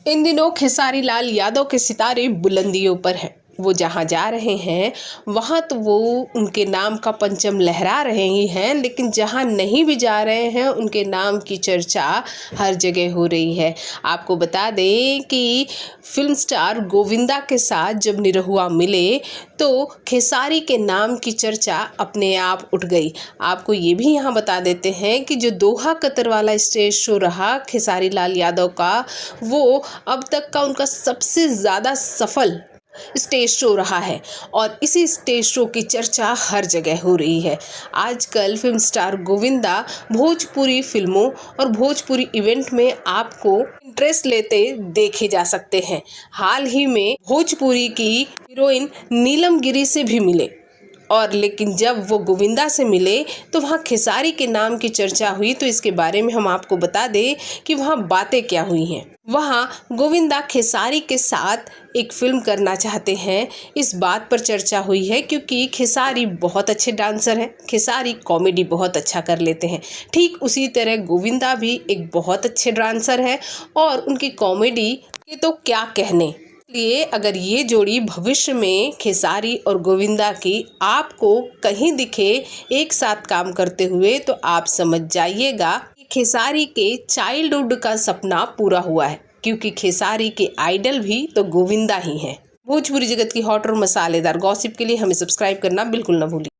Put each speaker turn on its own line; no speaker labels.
इन दिनों खेसारी लाल यादव के सितारे बुलंदियों पर हैं। वो जहाँ जा रहे हैं वहाँ तो वो उनके नाम का परचम लहरा रहे ही हैं, लेकिन जहाँ नहीं भी जा रहे हैं उनके नाम की चर्चा हर जगह हो रही है। आपको बता दें कि फिल्म स्टार गोविंदा के साथ जब निरहुआ मिले तो खेसारी के नाम की चर्चा अपने आप उठ गई। आपको ये भी यहाँ बता देते हैं कि जो दोहा कतर वाला स्टेज शो रहा खेसारी लाल यादव का, वो अब तक का उनका सबसे ज़्यादा सफल स्टेज शो रहा है और इसी स्टेज शो की चर्चा हर जगह हो रही है। आजकल फिल्म स्टार गोविंदा भोजपुरी फिल्मों और भोजपुरी इवेंट में आपको इंटरेस्ट लेते देखे जा सकते हैं। हाल ही में भोजपुरी की हीरोइन नीलम गिरी से भी मिले और लेकिन जब वो गोविंदा से मिले तो वहाँ खेसारी के नाम की चर्चा हुई। तो इसके बारे में हम आपको बता दें कि वहाँ बातें क्या हुई हैं। वहाँ गोविंदा खेसारी के साथ एक फिल्म करना चाहते हैं, इस बात पर चर्चा हुई है क्योंकि खेसारी बहुत अच्छे डांसर हैं। खेसारी कॉमेडी बहुत अच्छा कर लेते हैं। ठीक उसी तरह गोविंदा भी एक बहुत अच्छे डांसर है और उनकी कॉमेडी के तो क्या कहने। इसलिए अगर ये जोड़ी भविष्य में खेसारी और गोविंदा की आपको कहीं दिखे एक साथ काम करते हुए तो आप समझ जाइएगा कि खेसारी के चाइल्डहुड का सपना पूरा हुआ है, क्योंकि खेसारी के आइडल भी तो गोविंदा ही हैं। भोजपुरी जगत की हॉट और मसालेदार गॉसिप के लिए हमें सब्सक्राइब करना बिल्कुल ना भूलिए।